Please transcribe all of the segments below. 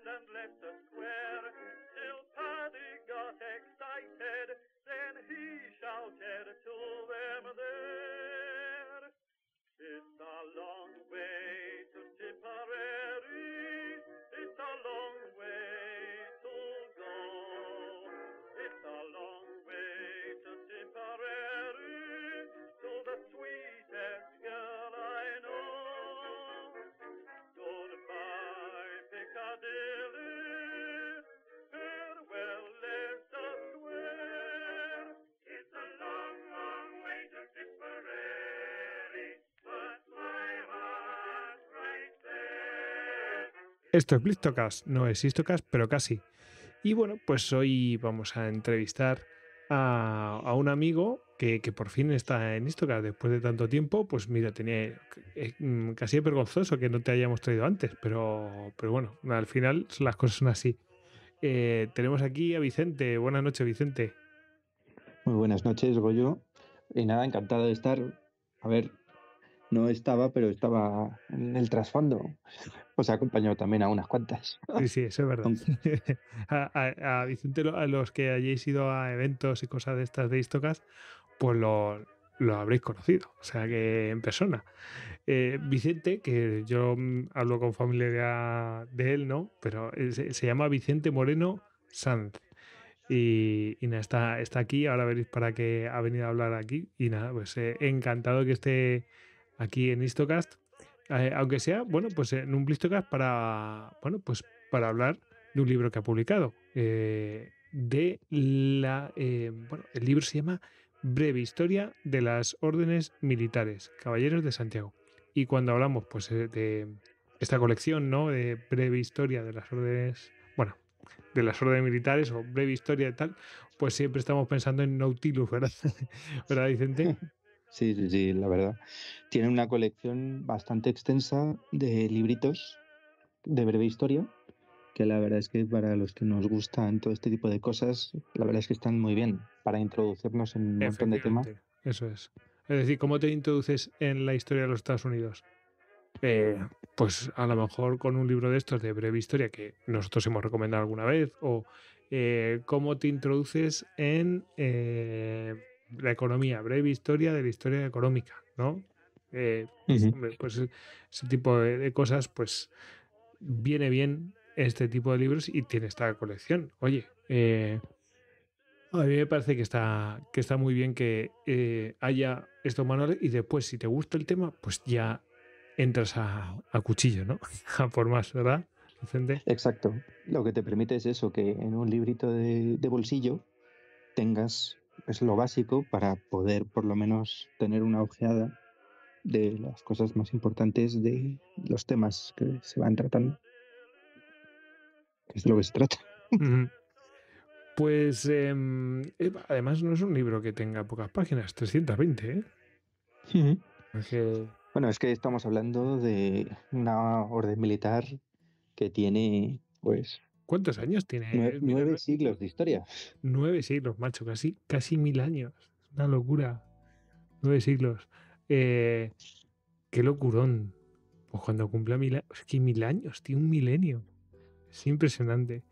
and left the square, till Paddy got excited, then he shouted to them there. It's a long way to Tipperary, it's a long way to go. It's a long way to Tipperary, to the sweetest girl I know. Goodbye, Piccadilly, farewell, Leicester Square. It's a long, long way to Tipperary, but my heart's right there. Esto es Blistocast, no es Histocast, pero casi. Y bueno, pues hoy vamos a entrevistar a un amigo que por fin está en Histocast después de tanto tiempo. Pues mira, tenía casi es vergonzoso que no te hayamos traído antes, pero bueno, al final las cosas son así. Tenemos aquí a Vicente. Buenas noches, Vicente. Muy buenas noches, Goyo. Y nada, encantado de estar. A ver, no estaba, pero estaba en el trasfondo. Os he acompañado también a unas cuantas. Sí, eso es verdad. A Vicente, a los que hayáis ido a eventos y cosas de estas de Histocast, pues lo habréis conocido, o sea que en persona. Vicente, que yo hablo con familia de él, ¿no? Pero se llama Vicente Moreno Sanz. Y nada, está aquí, ahora veréis para qué ha venido a hablar aquí. Y nada, pues encantado que esté aquí en Histocast. Aunque sea, bueno, pues en un Blistocast para hablar de un libro que ha publicado. El libro se llama Breve Historia de las Órdenes Militares, Caballeros de Santiago. Y cuando hablamos pues de esta colección, ¿no? De Breve Historia de las Órdenes, de las órdenes militares o breve historia y tal, pues siempre estamos pensando en Nautilus, ¿verdad? ¿Verdad, Vicente? Sí, la verdad. Tiene una colección bastante extensa de libritos de breve historia, que la verdad es que para los que nos gustan todo este tipo de cosas, la verdad es que están muy bien para introducirnos en un montón de temas. Eso es. Es decir, ¿cómo te introduces en la historia de los Estados Unidos? Pues a lo mejor con un libro de estos de breve historia que nosotros hemos recomendado alguna vez, o cómo te introduces en la economía, breve historia de la historia económica, ¿no? Pues ese tipo de cosas, pues viene bien este tipo de libros y tiene esta colección. Oye, a mí me parece que está muy bien que haya estos manuales y después, si te gusta el tema, pues ya entras a cuchillo, ¿no? A por más, ¿verdad, Vicente? Exacto. Lo que te permite es eso, que en un librito de bolsillo tengas lo básico para poder por lo menos tener una ojeada de las cosas más importantes de los temas que se van tratando. Que es de lo que se trata. Pues además no es un libro que tenga pocas páginas, 320, ¿eh? Bueno, es que estamos hablando de una orden militar que tiene, pues... ¿Cuántos años tiene? 9 siglos de historia. 9 siglos, macho, casi 1000 años. Es una locura. 9 siglos. Qué locurón. Pues cuando cumpla 1000 años, es que 1000 años, tío, un milenio. Es impresionante.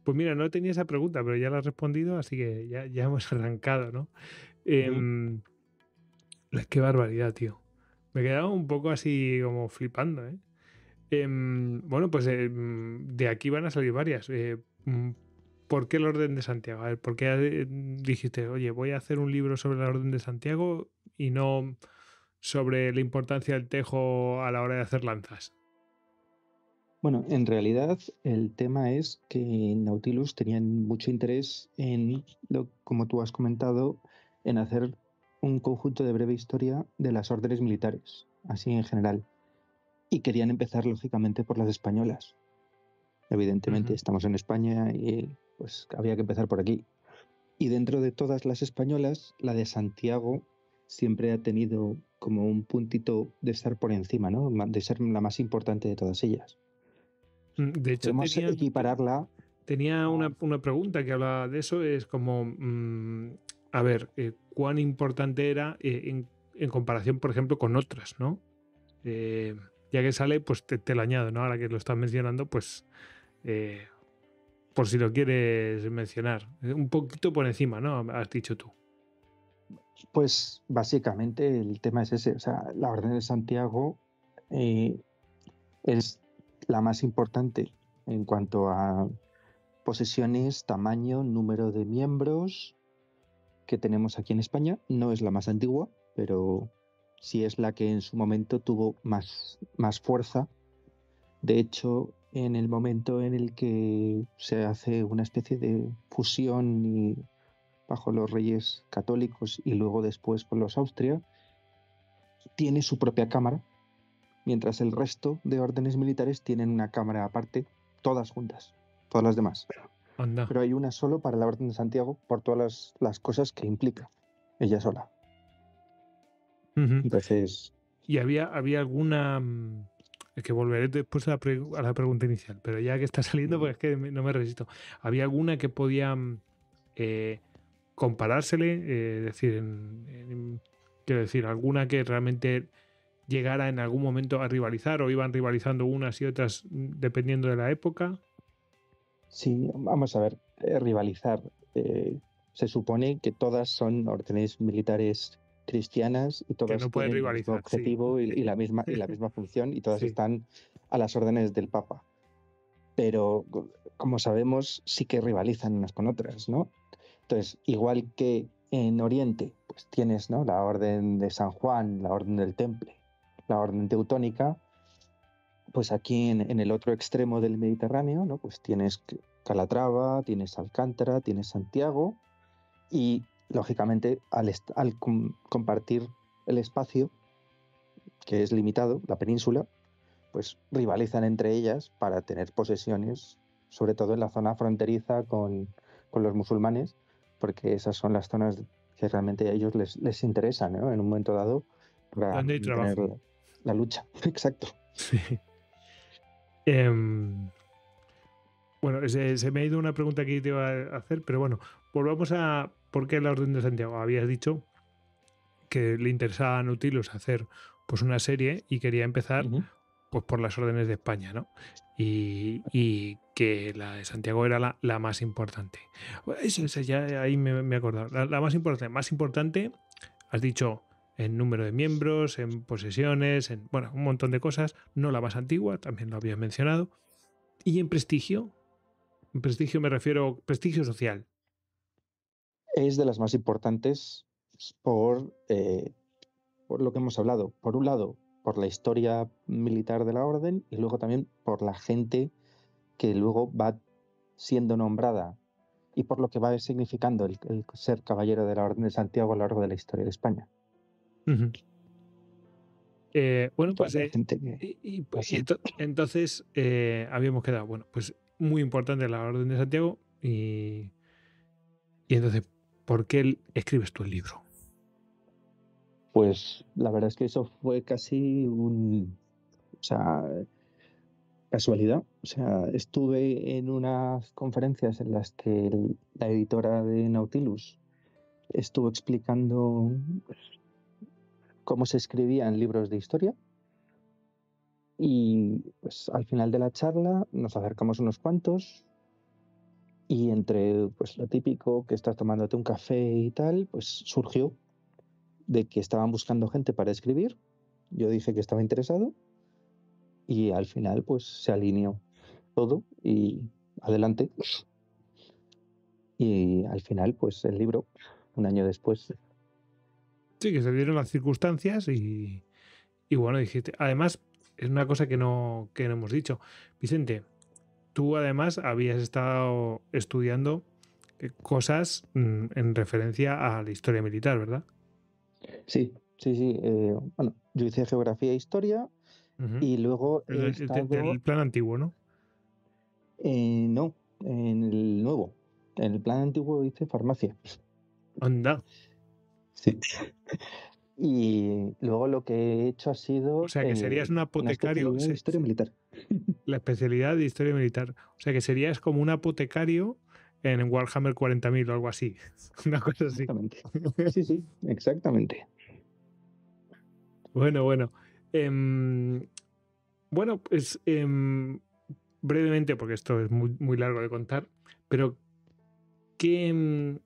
Pues mira, no tenía esa pregunta, pero ya la has respondido, así que ya hemos arrancado, ¿no? Qué barbaridad, tío. Me he quedado un poco así como flipando, ¿eh? Bueno, pues de aquí van a salir varias. ¿Por qué el Orden de Santiago? A ver, ¿por qué dijiste, oye, voy a hacer un libro sobre la Orden de Santiago y no sobre la importancia del tejo a la hora de hacer lanzas? Bueno, en realidad el tema es que Nautilus tenían mucho interés en, como tú has comentado, en hacer un conjunto de breve historia de las órdenes militares, así en general. Y querían empezar, lógicamente, por las españolas. Evidentemente, estamos en España y pues había que empezar por aquí. Y dentro de todas las españolas, la de Santiago siempre ha tenido como un puntito de estar por encima, ¿no? De ser la más importante de todas ellas. De hecho, equipararla. Tenía una pregunta que hablaba de eso, es como, a ver, ¿cuán importante era en comparación, por ejemplo, con otras, ¿no? Ya que sale, pues te lo añado, ¿no? Ahora que lo estás mencionando, pues por si lo quieres mencionar. Un poquito por encima, ¿no? Has dicho tú. Pues básicamente el tema es ese. O sea, la Orden de Santiago eh, es la más importante en cuanto a posesiones, tamaño, número de miembros que tenemos aquí en España. No es la más antigua, pero sí es la que en su momento tuvo más fuerza. De hecho, en el momento en el que se hace una especie de fusión bajo los reyes católicos y luego después con los Austria, tiene su propia cámara, mientras el resto de órdenes militares tienen una cámara aparte, todas juntas, todas las demás. Anda. Pero hay una solo para la Orden de Santiago por todas las cosas que implica, ella sola. Ujú. Entonces, Y había alguna... Es que volveré después a la pregunta inicial, pero ya que está saliendo, pues es que no me resisto. ¿Había alguna que podía comparársele? Es decir, quiero decir, alguna que realmente llegara en algún momento a rivalizar o iban rivalizando unas y otras dependiendo de la época. sí, vamos a ver, rivalizar. Se supone que todas son órdenes militares cristianas y Que todas no puede tienen el mismo rivalizar, sí. objetivo y la misma función y todas Sí. están a las órdenes del Papa. Pero, como sabemos, sí que rivalizan unas con otras, ¿no? Entonces, igual que en Oriente, pues tienes, ¿no?, la Orden de San Juan, la Orden del Temple, la Orden Teutónica, pues aquí en el otro extremo del Mediterráneo, ¿no?, pues tienes Calatrava, tienes Alcántara, tienes Santiago y, lógicamente, al compartir el espacio, que es limitado, la península, pues rivalizan entre ellas para tener posesiones, sobre todo en la zona fronteriza con los musulmanes, porque esas son las zonas que realmente a ellos les interesan, ¿no?, en un momento dado para ¿Dónde hay mantener trabajo? la lucha. Exacto. Sí. Bueno, se me ha ido una pregunta que te iba a hacer, pero bueno, volvamos a por qué la Orden de Santiago. Habías dicho que le interesaba a Nautilus hacer pues una serie y quería empezar Ujú. pues por las órdenes de España, ¿no? Y que la de Santiago era la más importante. Eso ya ahí me he acordado. La más importante, has dicho en número de miembros, en posesiones, en bueno, un montón de cosas. No la más antigua, también lo habías mencionado. Y en prestigio me refiero prestigio social. Es de las más importantes por lo que hemos hablado. Por un lado, por la historia militar de la orden y luego también por la gente que luego va siendo nombrada y por lo que va significando el ser caballero de la Orden de Santiago a lo largo de la historia de España. Ujú. Bueno, Toda pues la gente que así. entonces habíamos quedado, bueno, pues muy importante la Orden de Santiago y entonces, ¿por qué escribes tú el libro? Pues la verdad es que eso fue casi o sea, casualidad. O sea, estuve en unas conferencias en las que la editora de Nautilus estuvo explicando cómo se escribían libros de historia y pues al final de la charla nos acercamos unos cuantos y entre pues lo típico que estás tomándote un café y tal, pues surgió de que estaban buscando gente para escribir. Yo dije que estaba interesado y al final pues se alineó todo y adelante. Y al final pues el libro, un año después. Sí, que se dieron las circunstancias y bueno, dijiste, además, es una cosa que no hemos dicho. Vicente, tú además habías estado estudiando cosas en referencia a la historia militar, ¿verdad? Sí. Bueno, yo hice geografía e historia Ujú. y luego he estado, Del plan antiguo, ¿no? no, en el nuevo. En el plan antiguo hice farmacia. Anda. Sí. Y luego lo que he hecho ha O sido sea, que serías un una apotecario, especialidad de historia militar. la especialidad de historia militar. O sea, que serías como un apotecario en Warhammer 40.000 o algo así. Una cosa así. Exactamente. Sí, exactamente. Bueno. Bueno, pues brevemente, porque esto es muy, muy largo de contar, pero ¿qué,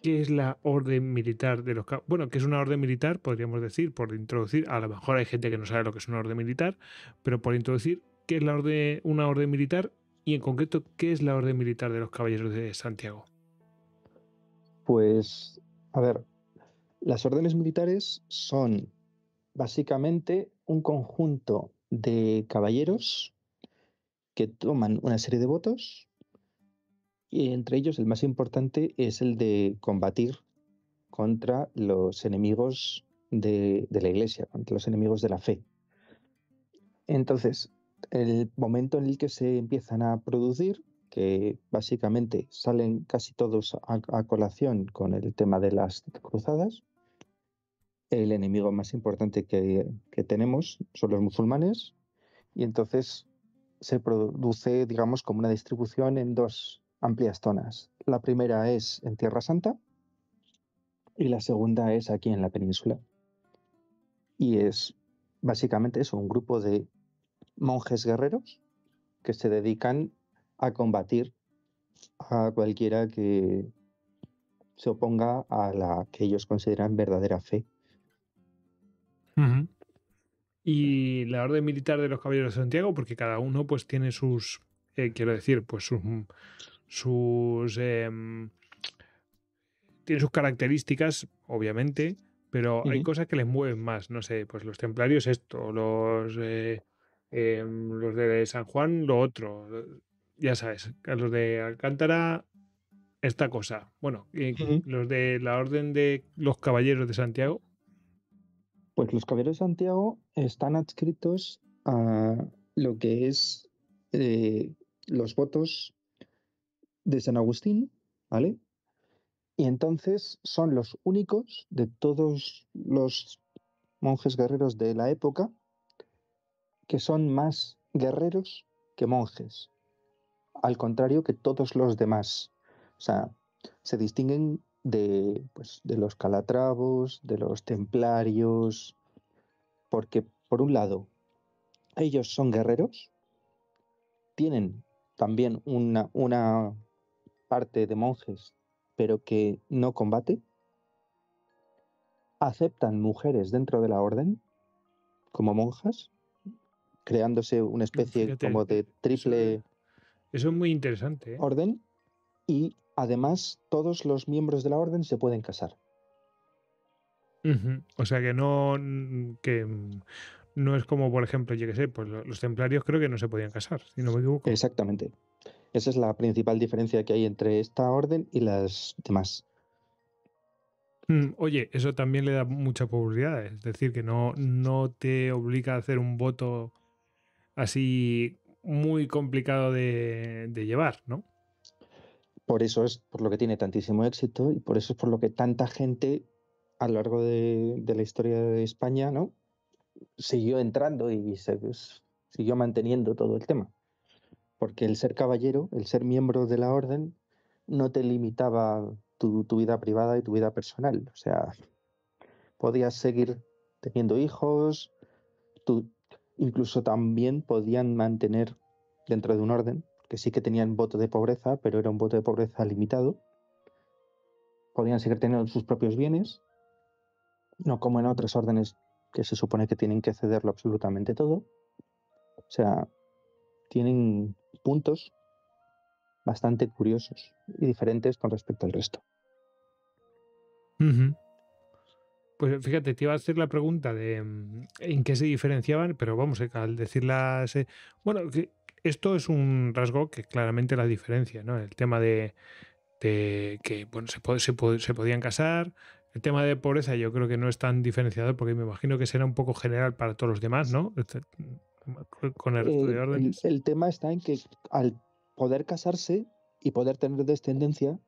qué es la orden militar de los caballeros? Bueno, ¿qué es una orden militar? Podríamos decir, por introducir, a lo mejor hay gente que no sabe lo que es una orden militar, pero por introducir, ¿qué es una orden militar? Y en concreto, ¿qué es la orden militar de los Caballeros de Santiago? Pues, a ver, las órdenes militares son básicamente un conjunto de caballeros que toman una serie de votos y entre ellos el más importante es el de combatir contra los enemigos de la iglesia, contra los enemigos de la fe. Entonces, el momento en el que se empiezan a producir, que básicamente salen casi todos a colación con el tema de las cruzadas, el enemigo más importante que tenemos son los musulmanes, y entonces se produce, digamos, como una distribución en dos amplias zonas. La primera es en Tierra Santa y la segunda es aquí en la península. Y es básicamente eso, un grupo de monjes guerreros que se dedican a combatir a cualquiera que se oponga a la que ellos consideran verdadera fe. Ujú. Y la orden militar de los Caballeros de Santiago, porque cada uno pues tiene sus, quiero decir, pues sus tiene sus características, obviamente, pero hay Ujú. cosas que les mueven más. No sé, pues los templarios esto, los de San Juan lo otro. Ya sabes, a los de Alcántara esta cosa. Bueno, Ujú. los de la Orden de los Caballeros de Santiago. Pues los caballeros de Santiago están adscritos a lo que es los votos de San Agustín, ¿vale? Y entonces son los únicos de todos los monjes guerreros de la época que son más guerreros que monjes, al contrario que todos los demás. O sea, se distinguen de, pues, de los calatravos, de los templarios, porque por un lado, ellos son guerreros, tienen también una parte de monjes, pero que no combate, aceptan mujeres dentro de la orden como monjas, creándose una especie Fíjate, como de triple eso es muy interesante, ¿eh? orden y además todos los miembros de la orden se pueden casar. Ujú. O sea que no, no es como, por ejemplo, yo que sé, pues los templarios creo que no se podían casar, si no me equivoco. Exactamente. Esa es la principal diferencia que hay entre esta orden y las demás. Oye, eso también le da mucha publicidad, es decir, que no, no te obliga a hacer un voto así muy complicado de llevar, ¿no? Por eso es por lo que tiene tantísimo éxito y por eso es por lo que tanta gente a lo largo de la historia de España, ¿no? Siguió entrando y siguió manteniendo todo el tema. Porque el ser caballero, el ser miembro de la orden, no te limitaba tu vida privada y tu vida personal. O sea, podías seguir teniendo hijos, tú, incluso también podían mantener dentro de un orden, que sí que tenían voto de pobreza, pero era un voto de pobreza limitado, podían seguir teniendo sus propios bienes, no como en otras órdenes que se supone que tienen que cederlo absolutamente todo. O sea, tienen puntos bastante curiosos y diferentes con respecto al resto. Ujú. Pues fíjate, te iba a hacer la pregunta de en qué se diferenciaban, pero vamos, al decirlas, bueno, que esto es un rasgo que claramente la diferencia, ¿no? El tema de que, bueno, se podían casar. El tema de pobreza yo creo que no es tan diferenciador porque me imagino que será un poco general para todos los demás, ¿no? Con el resto de órdenes. El tema está en que al poder casarse y poder tener descendencia,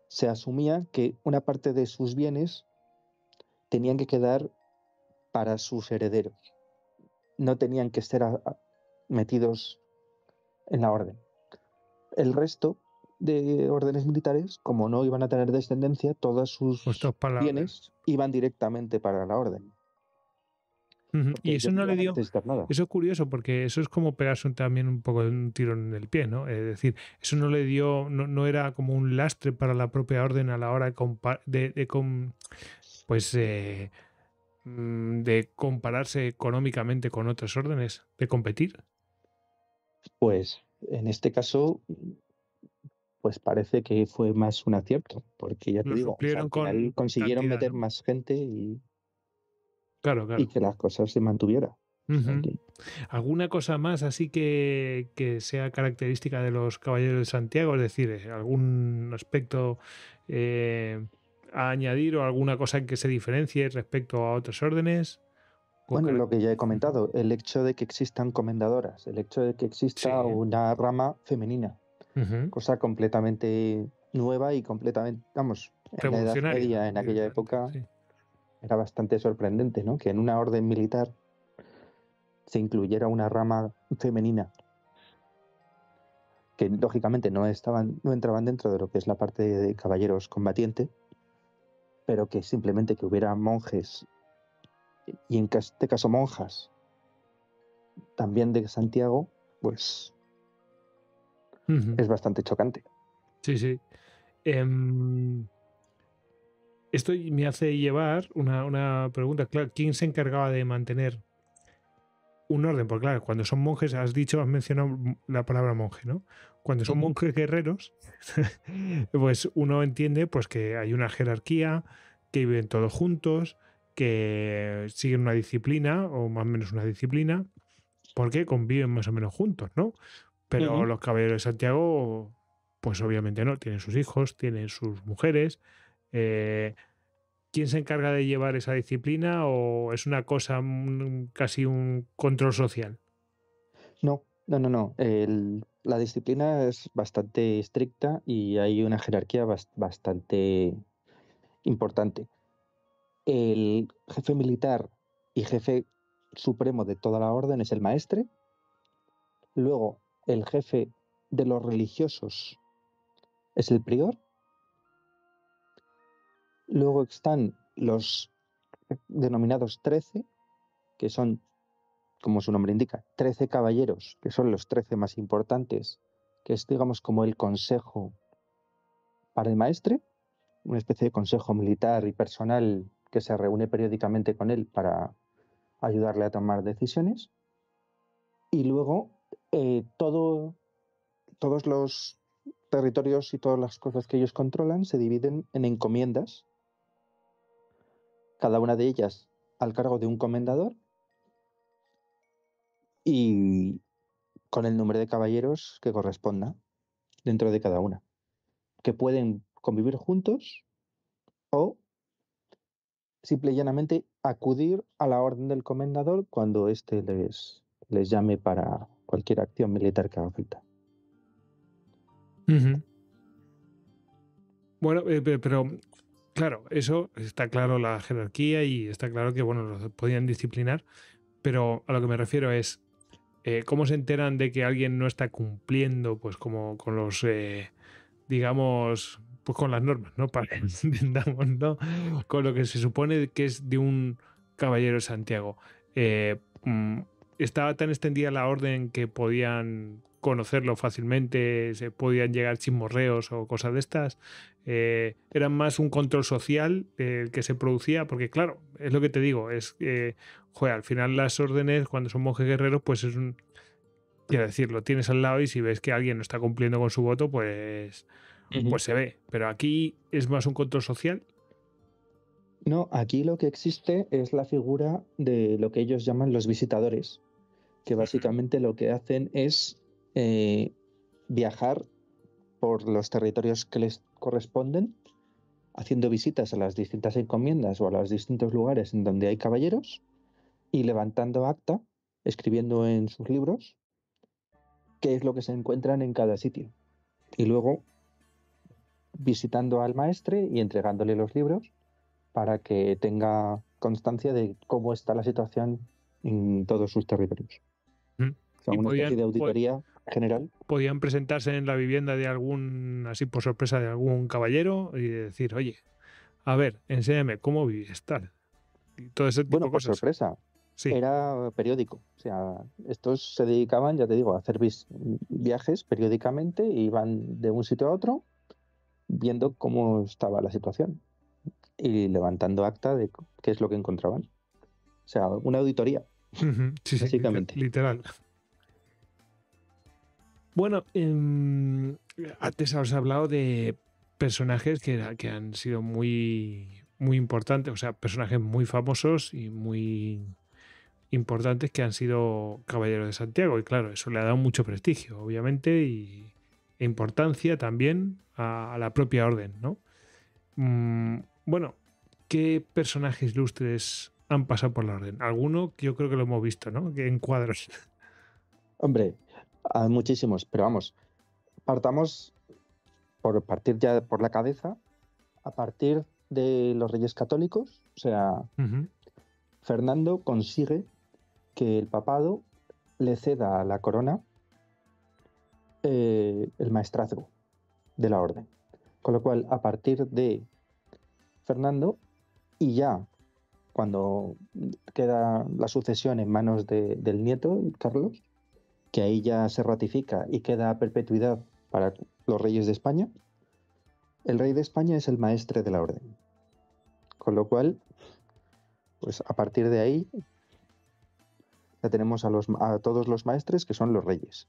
se asumía que una parte de sus bienes tenían que quedar para sus herederos, no tenían que ser metidos en la orden. El resto de órdenes militares, como no iban a tener descendencia, todos Puestos sus para la orden. bienes iban directamente para la orden. Ujú. Y porque eso yo no no le iba a dio, necesitar nada. eso es curioso porque eso es como pegarse también un poco de un tiro en el pie, ¿no? Es decir, eso no le dio, no era como un lastre para la propia orden a la hora pues, de compararse económicamente con otras órdenes, de competir. Pues en este caso, pues parece que fue más un acierto, porque ya te Lo digo, o sea, suplieron al final con consiguieron cantidad, meter ¿no? más gente Claro, y claro. que las cosas se mantuvieran. O sea Ujú. que, ¿Alguna cosa más así que sea característica de los Caballeros de Santiago? Es decir, algún aspecto eh, a añadir o alguna cosa en que se diferencie respecto a otras órdenes? O bueno, lo que ya he Ujú. comentado, el hecho de que existan comendadoras, el hecho de que exista Sí. una rama femenina, Ujú. cosa completamente nueva y completamente, vamos, en la Edad Revolucionaria, Media, en aquella directamente, época, sí. era bastante sorprendente, ¿no? Que en una orden militar se incluyera una rama femenina que lógicamente no entraban dentro de lo que es la parte de caballeros combatiente, pero que simplemente que hubiera monjes y en este caso monjas también de Santiago, pues Ujú. es bastante chocante. Sí, sí. Em, Esto me hace llevar una pregunta. Claro, ¿quién se encargaba de mantener un orden? Porque claro, cuando son monjes, has mencionado la palabra monje, ¿no? Cuando son Ujú. monjes guerreros, pues uno entiende pues que hay una jerarquía, que viven todos juntos, que siguen una disciplina, o más o menos una disciplina, porque conviven más o menos juntos, ¿no? Pero Ujú. los caballeros de Santiago, pues obviamente no, tienen sus hijos, tienen sus mujeres. eh, ¿Quién se encarga de llevar esa disciplina o es una cosa casi un control social? No, no, no, no. La disciplina es bastante estricta y hay una jerarquía bastante importante. El jefe militar y jefe supremo de toda la orden es el maestre. Luego, el jefe de los religiosos es el prior. Luego están los denominados 13, que son, como su nombre indica, 13 caballeros, que son los 13 más importantes, que es, digamos, como el consejo para el maestre, una especie de consejo militar y personal que se reúne periódicamente con él para ayudarle a tomar decisiones. Y luego, todos los territorios y todas las cosas que ellos controlan se dividen en encomiendas, cada una de ellas al cargo de un comendador y con el número de caballeros que corresponda dentro de cada una, que pueden convivir juntos o simple y llanamente acudir a la orden del comendador cuando éste les llame para cualquier acción militar que haga falta. Ujú. Bueno, pero claro, eso está claro la jerarquía y está claro que, bueno, los podían disciplinar, pero a lo que me refiero es, ¿cómo se enteran de que alguien no está cumpliendo, pues, como con los, digamos, pues con las normas, ¿no? Para que nos entendamos, ¿no? Con lo que se supone que es de un caballero de Santiago. Eh, mm, Estaba tan extendida la orden que podían conocerlo fácilmente, se podían llegar chismorreos o cosas de estas. Era más un control social el que se producía, porque claro, es lo que te digo, es que, joder, al final las órdenes, cuando son monjes guerreros, pues es un, quiero decir, lo tienes al lado y si ves que alguien no está cumpliendo con su voto, pues se ve. Pero aquí es más un control social. No, aquí lo que existe es la figura de lo que ellos llaman los visitadores, que básicamente lo que hacen es eh, viajar por los territorios que les corresponden, haciendo visitas a las distintas encomiendas o a los distintos lugares en donde hay caballeros y levantando acta, escribiendo en sus libros qué es lo que se encuentran en cada sitio. Y luego visitando al maestre y entregándole los libros para que tenga constancia de cómo está la situación en todos sus territorios. Mm. O sea, Y una especie podían, de auditoría general. podían presentarse en la vivienda de algún, así por sorpresa, de algún caballero y decir, oye, a ver, enséñame cómo vives, tal. Y todo ese tipo Bueno, de por cosas. sorpresa. Sí. era periódico. O sea, estos se dedicaban, ya te digo, a hacer viajes periódicamente y iban de un sitio a otro viendo cómo estaba la situación y levantando acta de qué es lo que encontraban. O sea, una auditoría, Ujú, sí, sí, básicamente. literal. Bueno, antes has hablado de personajes que han sido muy importantes, o sea, personajes muy famosos y muy importantes que han sido caballeros de Santiago. Y claro, eso le ha dado mucho prestigio, obviamente, e importancia también a la propia orden, ¿no? Bueno, ¿qué personajes ilustres han pasado por la orden? Alguno que yo creo que lo hemos visto, ¿no? Que en cuadros. Hombre, hay muchísimos, pero vamos, partamos por partir ya por la cabeza, a partir de los Reyes Católicos. O sea, Ujú. Fernando consigue que el papado le ceda a la corona el maestrazgo de la orden. Con lo cual, a partir de Fernando, y ya cuando queda la sucesión en manos del nieto, Carlos, que ahí ya se ratifica y queda a perpetuidad para los reyes de España, el rey de España es el maestre de la orden. Con lo cual, pues a partir de ahí ya tenemos a todos los maestres que son los reyes.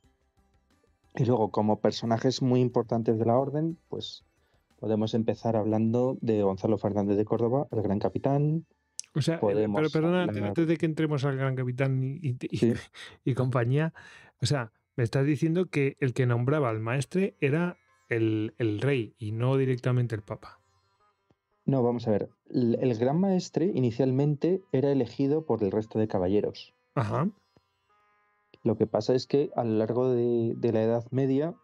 Y luego, como personajes muy importantes de la orden, pues podemos empezar hablando de Gonzalo Fernández de Córdoba, el gran capitán. O sea, pero Podemos perdona, hablar... antes de que entremos al Gran Capitán Sí, y compañía, o sea, me estás diciendo que el que nombraba al maestre era el rey y no directamente el papa. no, vamos a ver. El gran maestre inicialmente era elegido por el resto de caballeros. Ajá. Lo que pasa es que a lo largo de la Edad Media,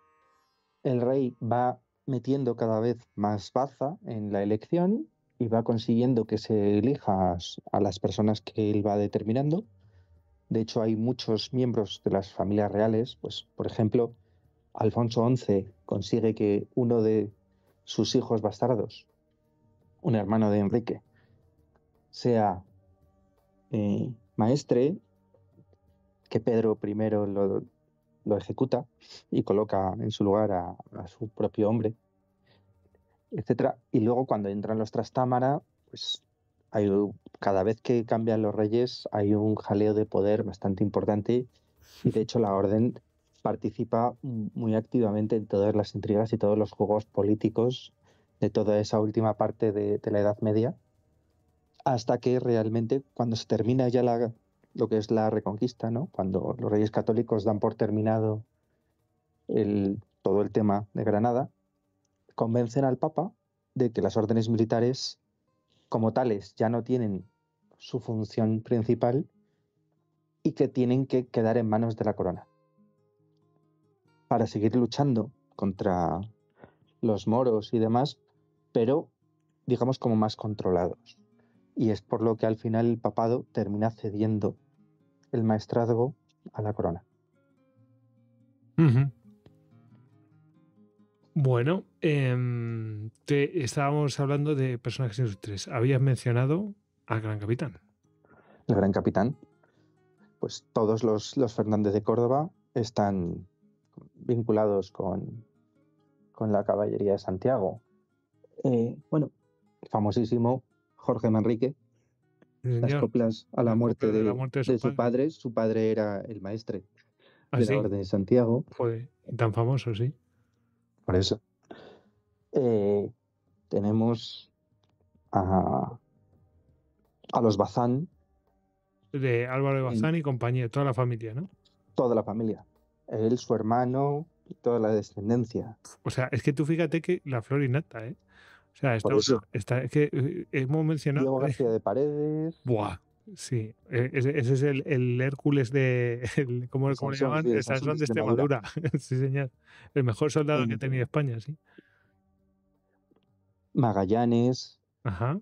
el rey va metiendo cada vez más baza en la elección y va consiguiendo que se elija a las personas que él va determinando. De hecho, hay muchos miembros de las familias reales, pues, por ejemplo, Alfonso XI consigue que uno de sus hijos bastardos, un hermano de Enrique, sea maestre, que Pedro I lo ejecuta y coloca en su lugar a su propio hombre, etcétera. Y luego cuando entran los Trastámara, pues cada vez que cambian los reyes hay un jaleo de poder bastante importante y de hecho la orden participa muy activamente en todas las intrigas y todos los juegos políticos de toda esa última parte de la Edad Media, hasta que realmente cuando se termina ya lo que es la Reconquista, ¿no? Cuando los reyes católicos dan por terminado todo el tema de Granada, convencen al Papa de que las órdenes militares como tales ya no tienen su función principal y que tienen que quedar en manos de la corona para seguir luchando contra los moros y demás, pero digamos como más controlados. Y es por lo que al final el papado termina cediendo el maestrazgo a la corona. Ujú. Bueno, estábamos hablando de personajes ilustres. Habías mencionado al Gran Capitán. El gran capitán, pues todos los Fernández de Córdoba están vinculados con la caballería de Santiago. Bueno, famosísimo Jorge Manrique, Sí, las señor. coplas a la Las muerte copias de la muerte de su de su padre. padre. Su padre era el maestre Ah, de la sí. Orden de Santiago, Joder, tan famoso, sí. por eso. Tenemos a los Bazán, De Álvaro de en Bazán y compañía, toda la familia, ¿no? toda la familia. Él, su hermano, y toda la descendencia. O sea, es que tú fíjate que la flor innata, ¿eh? O sea, Por eso, es que hemos mencionado. Diego García de Paredes, Buah, sí. Ese es el Hércules de. el ¿Cómo le Sansón, llaman? sí, el El Sansón de Sansón de Extremadura. Extremadura. Sí, señor. El mejor soldado que ha En tenido España, sí. Magallanes, Ajá.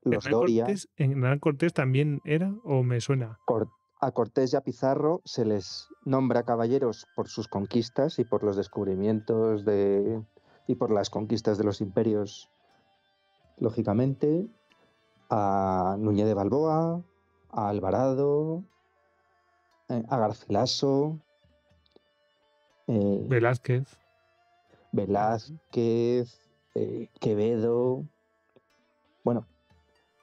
los Doria. ¿En Hernán Cortés también era o me suena? A Cortés y a Pizarro se les nombra caballeros por sus conquistas y por los descubrimientos y por las conquistas de los imperios, lógicamente. A Núñez de Balboa, a Alvarado, a Garcilaso, Velázquez. Velázquez, Quevedo, bueno,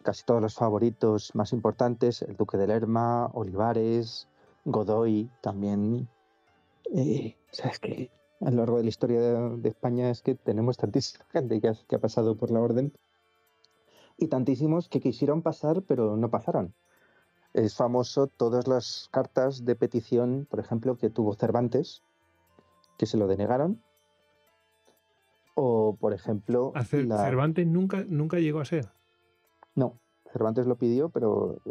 casi todos los favoritos más importantes, el Duque de Lerma, Olivares, Godoy también. ¿Sabes qué? A lo largo de la historia de España es que tenemos tantísima gente que ha pasado por la orden y tantísimos que quisieron pasar pero no pasaron. Es famoso todas las cartas de petición, por ejemplo, que tuvo Cervantes, que se lo denegaron, o por ejemplo, Cervantes nunca llegó a ser. No, Cervantes lo pidió, pero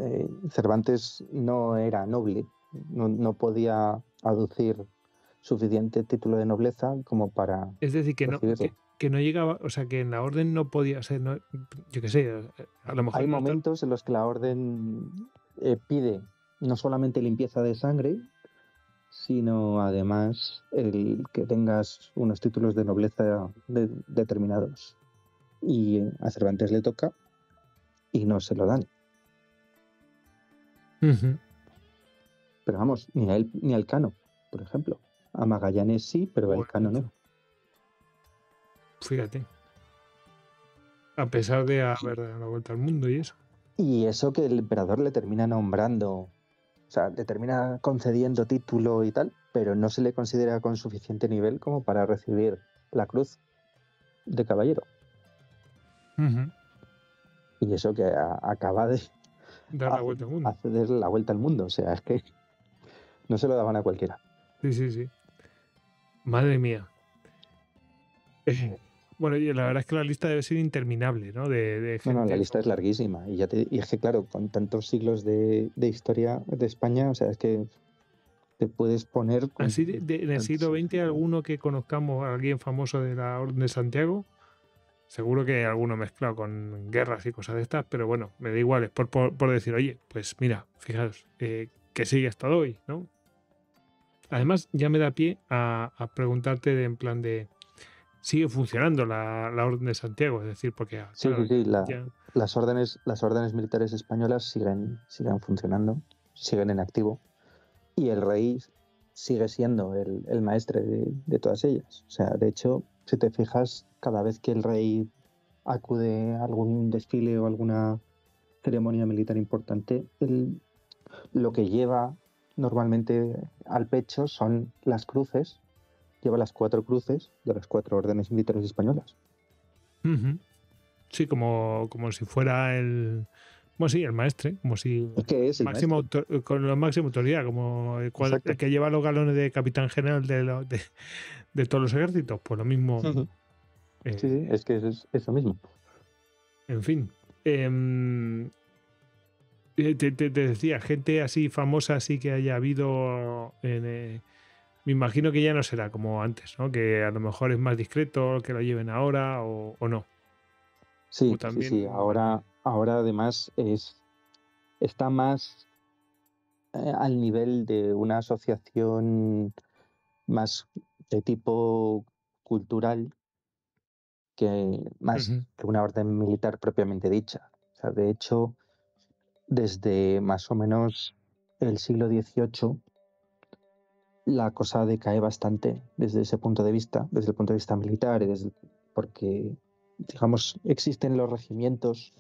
Cervantes no era noble, no podía aducir suficiente título de nobleza como para Es decir, recibirlo. que no llegaba, o sea, que en la orden no podía ser, no, yo qué sé, a lo mejor Hay no está- momentos en los que la orden pide no solamente limpieza de sangre, sino además el que tengas unos títulos de nobleza determinados. Y a Cervantes le toca y no se lo dan. Ujú. Pero vamos, ni a él ni al Cano, por ejemplo. A Magallanes sí, pero a Joder, Elcano no. macho. Fíjate. A pesar de haber dado la vuelta al mundo y eso. Y eso que el emperador le termina nombrando, o sea, le termina concediendo título y tal, pero no se le considera con suficiente nivel como para recibir la cruz de caballero. Ujú. Y eso que acaba de Dar la vuelta al mundo. hacer la vuelta al mundo. O sea, es que no se lo daban a cualquiera. Sí, sí, sí. Madre mía. Bueno, y la verdad es que la lista debe ser interminable, ¿no? De gente. No, la lista es larguísima. Y es que, claro, con tantos siglos de historia de España, o sea, es que te puedes poner con... Así en el siglo XX, alguno que conozcamos, alguien famoso de la Orden de Santiago, seguro que hay alguno mezclado con guerras y cosas de estas, pero bueno, me da igual, es por decir, oye, pues mira, fijaos, que sigue hasta hoy, ¿no? Además, ya me da pie a preguntarte en plan de, ¿sigue funcionando la Orden de Santiago? Es decir, porque Sí, claro, sí, sí. ya- Las órdenes militares españolas siguen funcionando, siguen en activo. Y el rey sigue siendo el maestre de todas ellas. O sea, de hecho, si te fijas, cada vez que el rey acude a algún desfile o alguna ceremonia militar importante, lo que lleva normalmente al pecho son las cruces, lleva las 4 cruces de las 4 órdenes militares españolas. Ujú. Sí, como si fuera el... Bueno, sí, el maestre, como si... Es que es el máximo maestre. con la máxima autoridad, como el Exacto. que lleva los galones de capitán general de todos los ejércitos, pues lo mismo. Ujú. Sí, es que es eso mismo. En fin. Te decía, gente así famosa, así que haya habido me imagino que ya no será como antes, ¿no? Que a lo mejor es más discreto que lo lleven ahora o no. Sí, O también, sí. Ahora además está más al nivel de una asociación más de tipo cultural más Ujú. que una orden militar propiamente dicha. O sea, de hecho, desde más o menos el siglo XVIII, la cosa decae bastante desde ese punto de vista, desde el punto de vista militar, porque, digamos, existen los regimientos,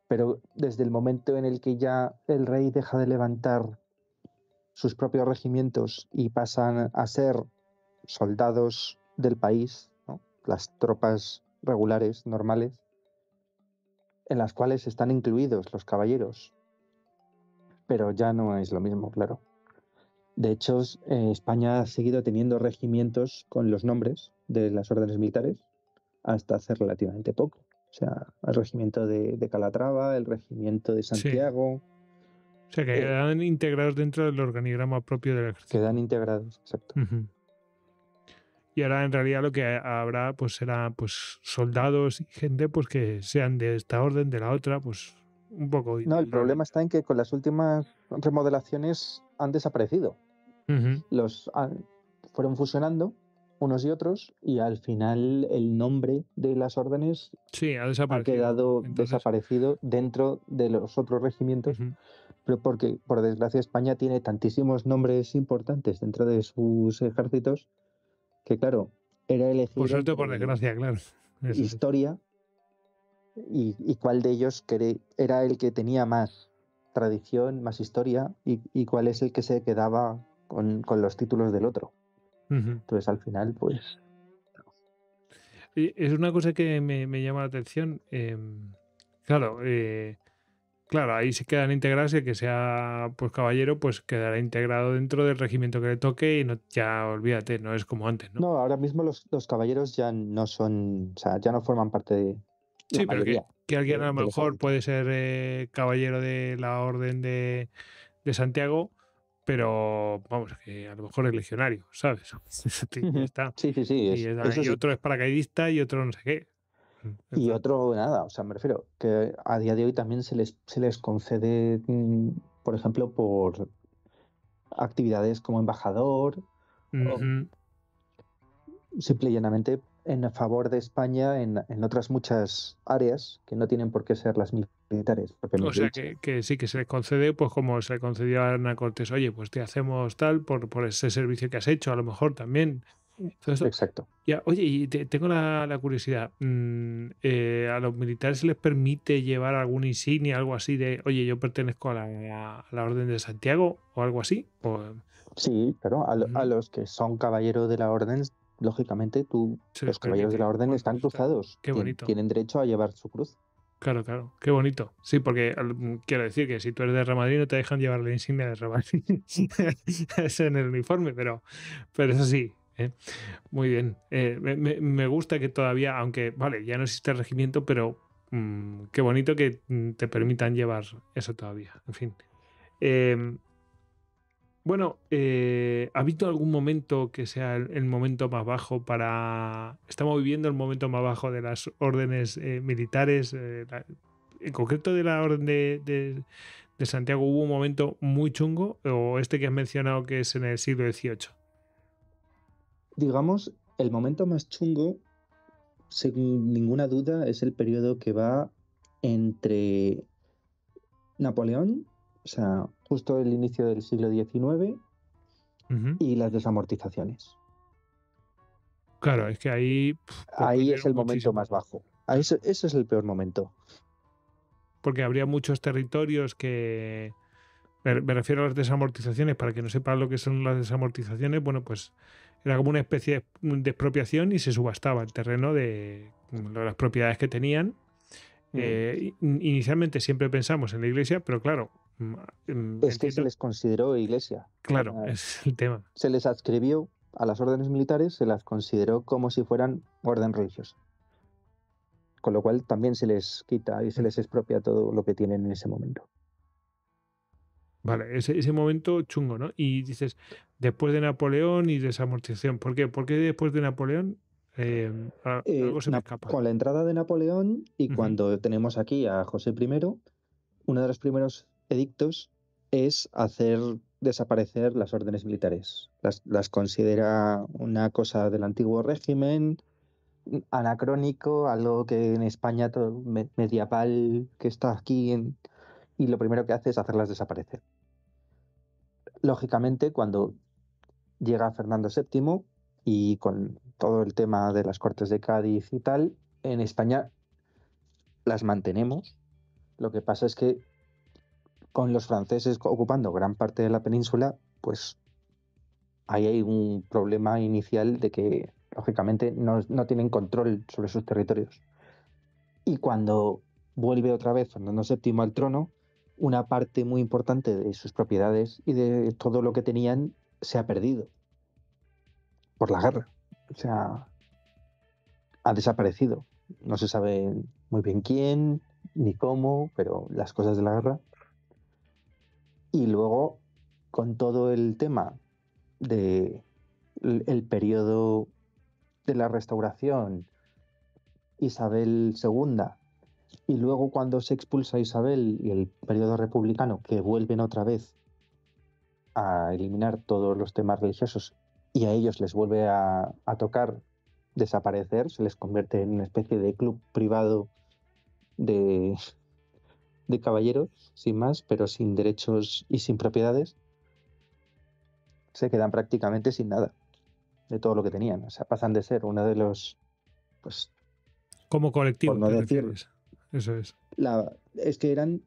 pero desde el momento en el que ya el rey deja de levantar sus propios regimientos y pasan a ser soldados del país, ¿no? Las tropas regulares, normales, en las cuales están incluidos los caballeros, pero ya no es lo mismo, claro. De hecho, España ha seguido teniendo regimientos con los nombres de las órdenes militares hasta hace relativamente poco. O sea, el regimiento de Calatrava, el regimiento de Sí. Santiago. O sea, que quedan integrados dentro del organigrama propio del ejército. Quedan integrados, exacto. Ujú. Y ahora en realidad lo que habrá pues será pues soldados y gente pues que sean de esta orden, de la otra, pues un poco No, el individual. problema está en que con las últimas remodelaciones han desaparecido. Ujú. Fueron fusionando unos y otros y al final el nombre de las órdenes Sí, ha ha desaparecido. quedado Entonces, desaparecido dentro de los otros regimientos ujú. pero porque, por desgracia, España tiene tantísimos nombres importantes dentro de sus ejércitos que, claro, era Por elegir suerte o por entre desgracia, claro. Eso es. historia y cuál de ellos era el que tenía más tradición, más historia y cuál es el que se quedaba con los títulos del otro. Ujú. Entonces, al final, pues, Y es una cosa que me llama la atención. Claro, claro, ahí se quedan integrados y el que sea pues caballero, pues quedará integrado dentro del regimiento que le toque y no, ya olvídate, no es como antes, ¿no? no, ahora mismo los caballeros ya no son, o sea, ya no forman parte de la Sí, pero mayoría que alguien a lo del mejor ejército. puede ser caballero de la Orden de Santiago, pero vamos, que a lo mejor es legionario, ¿sabes? Ya Ujú. está. Sí, sí, sí, eso Y sí. otro es paracaidista y otro no sé qué. Y Entonces, otro, nada, o sea, me refiero que a día de hoy también se les concede, por ejemplo, por actividades como embajador o ujú. simple y llanamente en favor de España en otras muchas áreas que no tienen por qué ser las militares, O propiamente sea, dicho. que sí que se le concede, pues como se le concedió a Hernán Cortés, oye, pues te hacemos tal por ese servicio que has hecho, a lo mejor también. Todo eso. Exacto. Ya, oye, y tengo la curiosidad, ¿a los militares se les permite llevar alguna insignia, algo así de, oye, yo pertenezco a la Orden de Santiago o algo así? Sí, claro, a Ujú, los que son caballeros de la orden, lógicamente se les los caballeros de la permite. orden Bueno, están pues está, cruzados, qué bonito. tienen derecho a llevar su cruz. Claro, claro, qué bonito. Sí, porque quiero decir que si tú eres de Real Madrid no te dejan llevar la insignia de Real Madrid. Eso en el uniforme, pero eso sí. Muy bien. Me gusta que todavía, aunque, vale, ya no existe el regimiento, pero qué bonito que te permitan llevar eso todavía. En fin. Em, bueno, ¿ha habido algún momento que sea el momento más bajo para... Estamos viviendo el momento más bajo de las órdenes militares, en concreto de la orden de Santiago, ¿hubo un momento muy chungo o este que has mencionado que es en el siglo XVIII? Digamos, el momento más chungo, sin ninguna duda, es el periodo que va entre Napoleón, o sea, justo el inicio del siglo XIX, Ujú. y las desamortizaciones. Claro, es que ahí pues Ahí es perdieron el momento muchísimo, más ¿no? bajo. Claro. Ese es el peor momento. Porque habría muchos territorios que... Me refiero a las desamortizaciones, para que no sepan lo que son las desamortizaciones, bueno, pues era como una especie de expropiación y se subastaba el terreno de las propiedades que tenían. Mm. Inicialmente siempre pensamos en la iglesia, pero claro, Es que se entiendo, les consideró iglesia. O claro, sea, es el tema. se les adscribió a las órdenes militares, se las consideró como si fueran orden religiosa. Con lo cual también se les quita y se les expropia todo lo que tienen en ese momento. Vale, ese momento chungo, ¿no? Y dices, después de Napoleón y desamortización. ¿Por qué? ¿Por qué después de Napoleón? Algo se me escapa. Con la entrada de Napoleón y Ujú. cuando tenemos aquí a José I, uno de los primeros edictos es hacer desaparecer las órdenes militares. Las considera una cosa del antiguo régimen, anacrónico, algo que en España medieval que está aquí y lo primero que hace es hacerlas desaparecer. Lógicamente, cuando llega Fernando VII y con todo el tema de las Cortes de Cádiz y tal, en España las mantenemos. Lo que pasa es que con los franceses ocupando gran parte de la península, pues ahí hay un problema inicial de que, lógicamente, no tienen control sobre sus territorios. Y cuando vuelve otra vez Fernando VII al trono, una parte muy importante de sus propiedades y de todo lo que tenían se ha perdido por la guerra. O sea, ha desaparecido. No se sabe muy bien quién ni cómo, pero las cosas de la guerra. Y luego, con todo el tema de el periodo de la restauración, Isabel II, y luego cuando se expulsa a Isabel y el periodo republicano, que vuelven otra vez a eliminar todos los temas religiosos y a ellos les vuelve a tocar desaparecer, se les convierte en una especie de club privado de, de caballeros, sin más, pero sin derechos y sin propiedades, se quedan prácticamente sin nada de todo lo que tenían. O sea, pasan de ser uno de los, pues, Como por colectivo, no te decir, refieres. Eso es. es que eran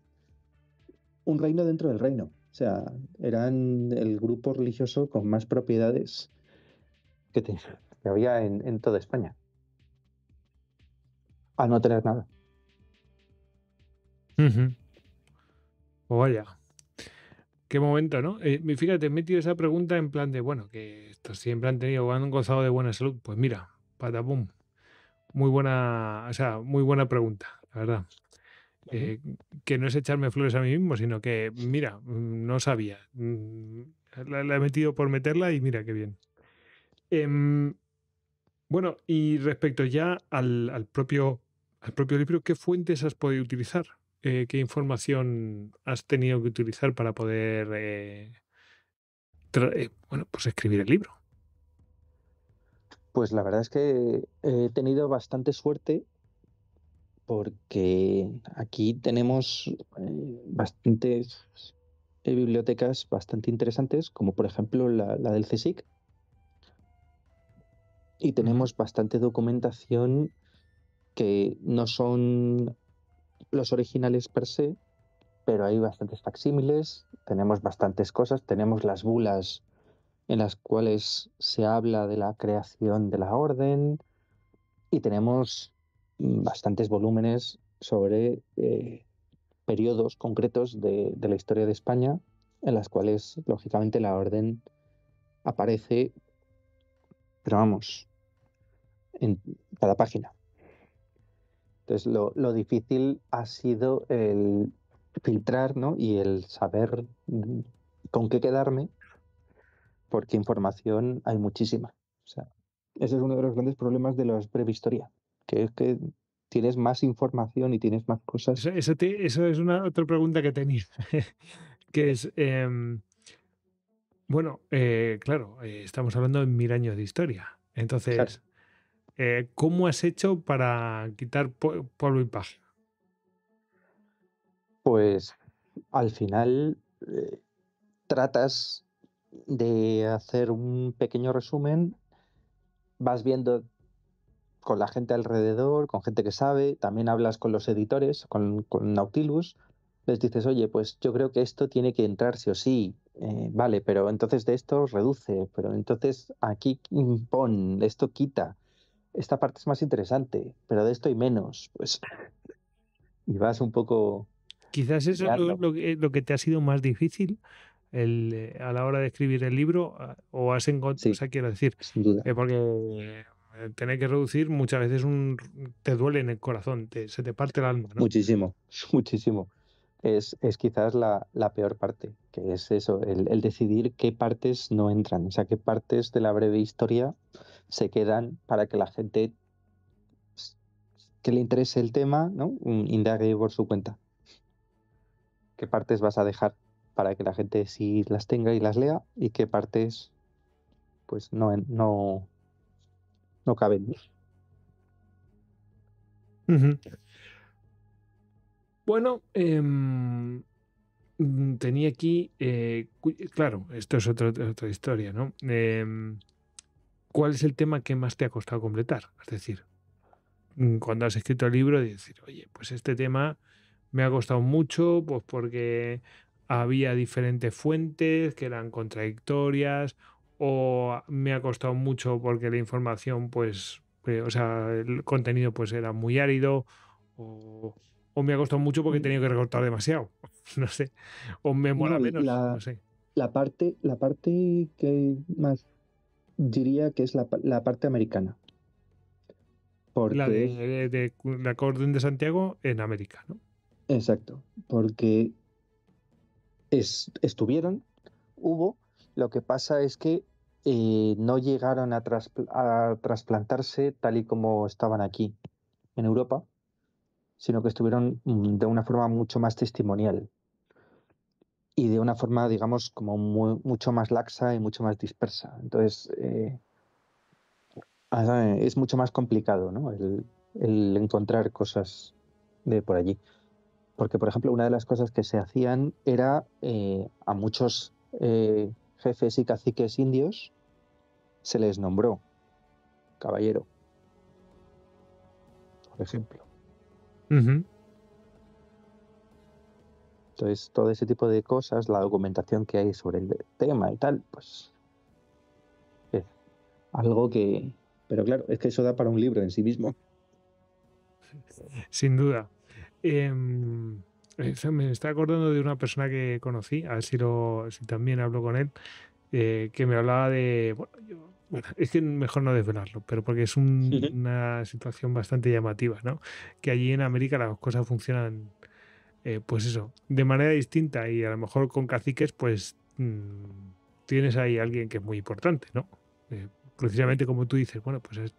un reino dentro del reino. O sea, eran el grupo religioso con más propiedades que, que había en toda España, al no tener nada. Ujú. O vaya, qué momento, ¿no? Fíjate, he metido esa pregunta en plan de, bueno, que estos siempre han tenido, han gozado de buena salud. Pues mira, patapum. Muy buena, o sea, muy buena pregunta, la verdad. Ujú. Que no es echarme flores a mí mismo, sino que, mira, no sabía. La he metido por meterla y mira qué bien. Em, bueno, y respecto ya al propio libro, ¿qué fuentes has podido utilizar? ¿Qué información has tenido que utilizar para poder, bueno, pues escribir el libro? Pues la verdad es que he tenido bastante suerte porque aquí tenemos bastantes bibliotecas bastante interesantes, como por ejemplo la del CSIC, y Ujú, tenemos bastante documentación que no son los originales per se, pero hay bastantes facsímiles, tenemos bastantes cosas, tenemos las bulas en las cuales se habla de la creación de la orden y tenemos bastantes volúmenes sobre periodos concretos de la historia de España en las cuales, lógicamente, la orden aparece, pero vamos, en cada página. Entonces, lo difícil ha sido el filtrar, ¿no? Y el saber con qué quedarme, porque información hay muchísima. O sea, ese es uno de los grandes problemas de la prehistoria, que es que tienes más información y tienes más cosas. Eso es una otra pregunta que tenía, que es, bueno, claro, estamos hablando de 1000 años de historia. Claro, Entonces, ¿cómo has hecho para quitar polvo y paja? pues al final tratas de hacer un pequeño resumen, vas viendo con la gente alrededor, con gente que sabe, también hablas con los editores, con Nautilus, les dices, oye, pues yo creo que esto tiene que entrar sí o sí, vale, pero entonces de esto reduce, pero entonces aquí pon, esto quita, esta parte es más interesante, pero de esto hay menos, pues, y vas un poco Quizás eso es guiando. lo que te ha sido más difícil a la hora de escribir el libro, o has encontrado, o Sí, sea, quiero decir, sin duda. porque tener que reducir muchas veces te duele en el corazón, se te parte el alma, ¿no? Muchísimo, muchísimo. Es quizás la peor parte, que es eso, el decidir qué partes no entran, o sea, qué partes de la breve historia se quedan para que la gente pues, que le interese el tema, ¿no? Indague por su cuenta. ¿Qué partes vas a dejar para que la gente sí las tenga y las lea? Y qué partes, pues, no caben. Ujú. Bueno, tenía aquí, claro, esto es otra historia, ¿no? ¿Cuál es el tema que más te ha costado completar? Es decir, cuando has escrito el libro, de decir, oye, pues este tema me ha costado mucho, pues porque había diferentes fuentes que eran contradictorias, o me ha costado mucho porque la información, pues, o sea, el contenido pues era muy árido, o, o me ha costado mucho porque he tenido que recortar demasiado, no sé, o me mola No, menos, no sé. la parte que más diría que es la parte americana, La porque de la Orden de Santiago en América, ¿no? exacto, porque estuvieron, hubo, lo que pasa es que no llegaron a trasplantarse tal y como estaban aquí en Europa, sino que estuvieron de una forma mucho más testimonial y de una forma, digamos, como mucho más laxa y mucho más dispersa. Entonces, es mucho más complicado, ¿no? El encontrar cosas de por allí. Porque, por ejemplo, una de las cosas que se hacían era a muchos jefes y caciques indios se les nombró caballero, por ejemplo. Ujú. Entonces, todo ese tipo de cosas, la documentación que hay sobre el tema y tal, pues es algo que... Pero claro, es que eso da para un libro en sí mismo. Sin duda. Eso me está acordando de una persona que conocí, a ver si también hablo con él, que me hablaba de, bueno, es que mejor no desvelarlo, pero porque es una situación bastante llamativa, ¿no? Que allí en América las cosas funcionan, pues eso, de manera distinta y a lo mejor con caciques, pues tienes ahí a alguien que es muy importante, ¿no? Precisamente como tú dices, bueno, pues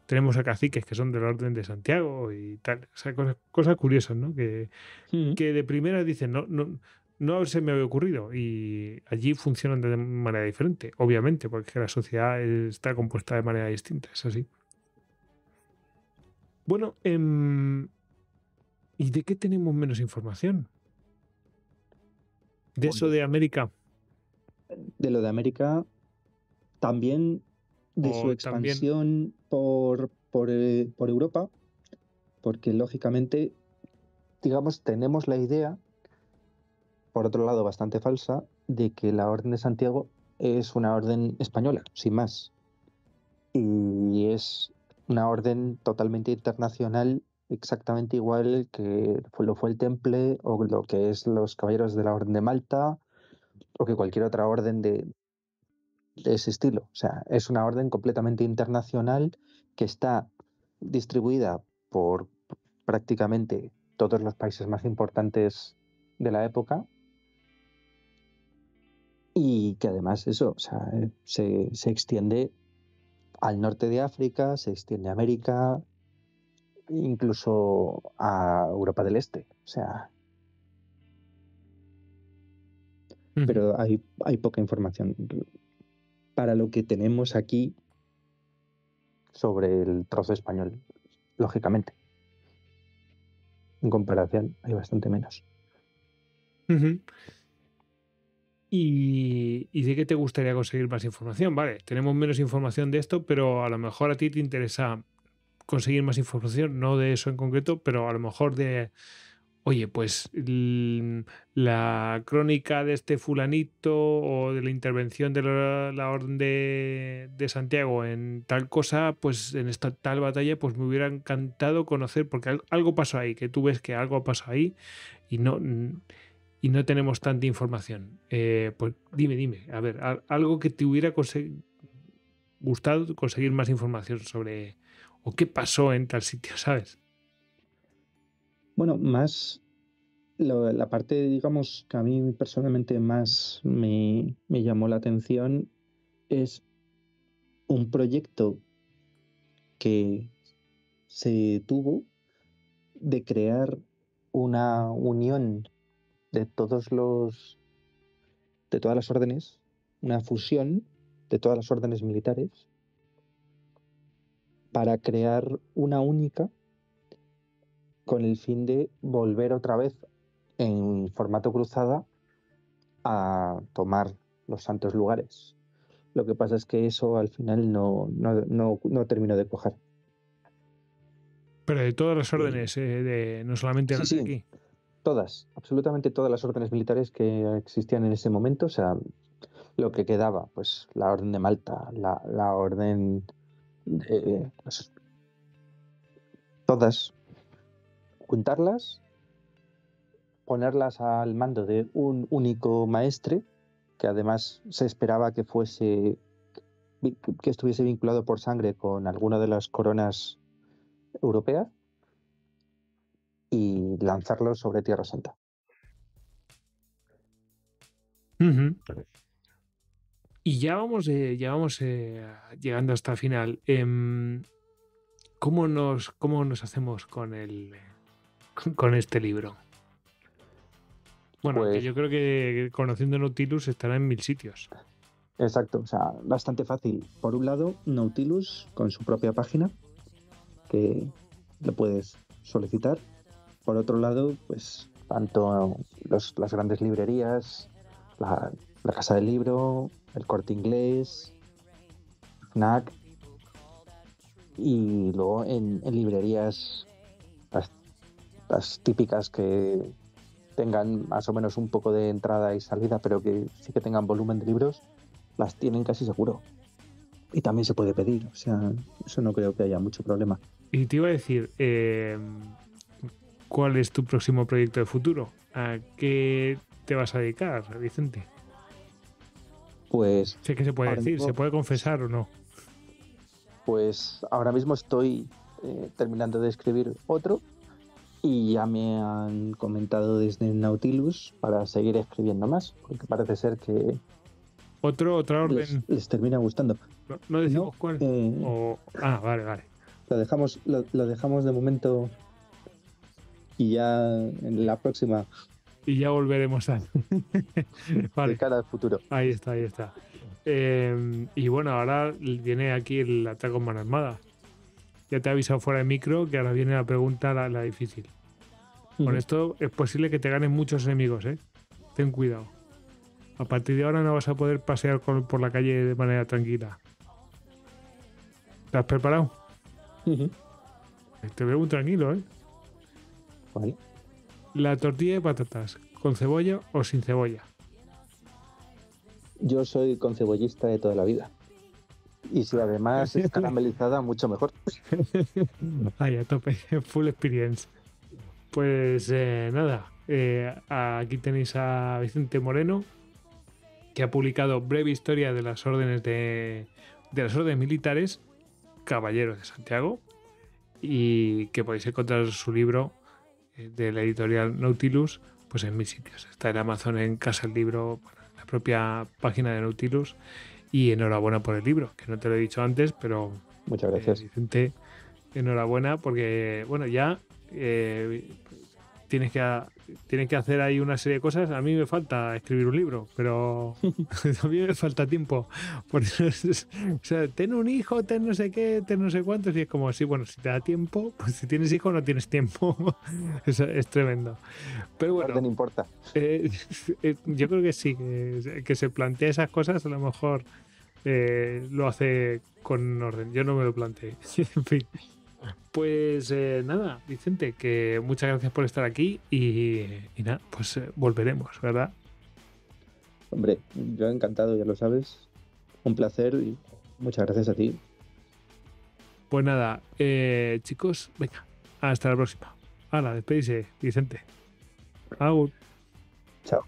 tenemos a caciques que son de la Orden de Santiago y tal, o sea, cosas curiosas, ¿no? Que de primera dicen, no se me había ocurrido y allí funcionan de manera diferente, obviamente, porque la sociedad está compuesta de manera distinta, es así. Bueno, ¿y de qué tenemos menos información? De eso de Pues, América de lo de América, también de su o también... expansión por Europa, porque lógicamente, digamos, tenemos la idea, por otro lado bastante falsa, de que la Orden de Santiago es una orden española, sin más. Y es una orden totalmente internacional, exactamente igual que lo fue el Temple o lo que es los Caballeros de la Orden de Malta o que cualquier otra orden de ese estilo. O sea, es una orden completamente internacional que está distribuida por prácticamente todos los países más importantes de la época y que además eso, o sea, se extiende al norte de África, se extiende a América, incluso a Europa del Este. O sea, Ujú. pero hay poca información para lo que tenemos aquí sobre el trozo español, lógicamente. En comparación, hay bastante menos. Ujú. ¿Y de qué te gustaría conseguir más información? Vale, tenemos menos información de esto, pero a lo mejor a ti te interesa conseguir más información, no de eso en concreto, pero a lo mejor de, oye, pues la crónica de este fulanito o de la intervención de la Orden de Santiago en tal cosa, pues en esta tal batalla, pues me hubiera encantado conocer, porque algo pasó ahí, que tú ves que algo pasó ahí y no tenemos tanta información. Pues dime, a ver, algo que te hubiera gustado conseguir más información sobre, o qué pasó en tal sitio, ¿sabes? Bueno, más la parte, digamos, que a mí personalmente más me llamó la atención es un proyecto que se tuvo de crear una unión de de todas las órdenes, una fusión de todas las órdenes militares para crear una única con el fin de volver otra vez en formato cruzada a tomar los santos lugares. Lo que pasa es que eso al final no terminó de cuajar. Pero de todas las Y, órdenes, no solamente sí, las de sí, aquí. todas, absolutamente todas las órdenes militares que existían en ese momento, o sea, lo que quedaba, pues la orden de Malta, la orden de... pues, todas, juntarlas, ponerlas al mando de un único maestre, que además se esperaba que que estuviese vinculado por sangre con alguna de las coronas europeas y lanzarlos sobre Tierra Santa. Ujú. Y ya vamos llegando hasta el final. ¿Cómo nos hacemos con este libro? Bueno, aunque Pues yo creo que conociendo Nautilus estará en 1000 sitios. exacto, o sea, bastante fácil. Por un lado, Nautilus con su propia página, que lo puedes solicitar. Por otro lado, pues tanto las grandes librerías, la Casa del Libro, el Corte Inglés, FNAC, y luego en librerías las típicas que tengan más o menos un poco de entrada y salida, pero que sí que tengan volumen de libros, las tienen casi seguro. Y también se puede pedir, o sea, eso no creo que haya mucho problema. Y te iba a decir, ¿cuál es tu próximo proyecto de futuro? ¿A qué te vas a dedicar, Vicente? Pues Sé que se puede ahora decir, mismo, ¿se puede confesar o no? pues ahora mismo estoy terminando de escribir otro y ya me han comentado desde Nautilus para seguir escribiendo más, porque parece ser que Otra orden, les termina gustando. no decimos No, cuál. Vale. lo dejamos de momento y ya en la próxima, Y ya volveremos a... de Vale, cara al futuro. ahí está. Y bueno, ahora viene aquí el ataque con mano armada. Ya te he avisado fuera de micro que ahora viene la pregunta, la difícil. Con esto es posible que te ganen muchos enemigos, ¿eh? Ten cuidado. A partir de ahora no vas a poder pasear por la calle de manera tranquila. ¿Te has preparado? Te veo muy tranquilo, ¿eh? Vale. La tortilla de patatas, ¿con cebolla o sin cebolla? Yo soy concebollista de toda la vida. Y si además es caramelizada, mucho mejor. Ay, a tope, full experience. Pues nada, aquí tenéis a Vicente Moreno, que ha publicado Breve Historia de las órdenes de las órdenes militares, Caballeros de Santiago, y que podéis encontrar su libro de la editorial Nautilus pues en mis sitios. Está en Amazon, en Casa del Libro, en la propia página de Nautilus. Y enhorabuena por el libro, que no te lo he dicho antes, pero Muchas gracias. Vicente, enhorabuena porque, bueno, ya tienes que hacer ahí una serie de cosas. A mí me falta escribir un libro, pero a mí me falta tiempo. Porque, o sea, ten un hijo, ten no sé qué, ten no sé cuántos, y es como, sí, bueno, si te da tiempo, pues si tienes hijo no tienes tiempo. Es tremendo. Pero bueno, Orden importa. yo creo que sí, que se plantea esas cosas, a lo mejor lo hace con orden. Yo no me lo planteé. En fin. Pues nada, Vicente, que muchas gracias por estar aquí y nada, pues volveremos, ¿verdad? Hombre, yo encantado, ya lo sabes. Un placer y muchas gracias a ti. Pues nada, chicos, venga, hasta la próxima. Hala, despedise, Vicente. Agur. Chao.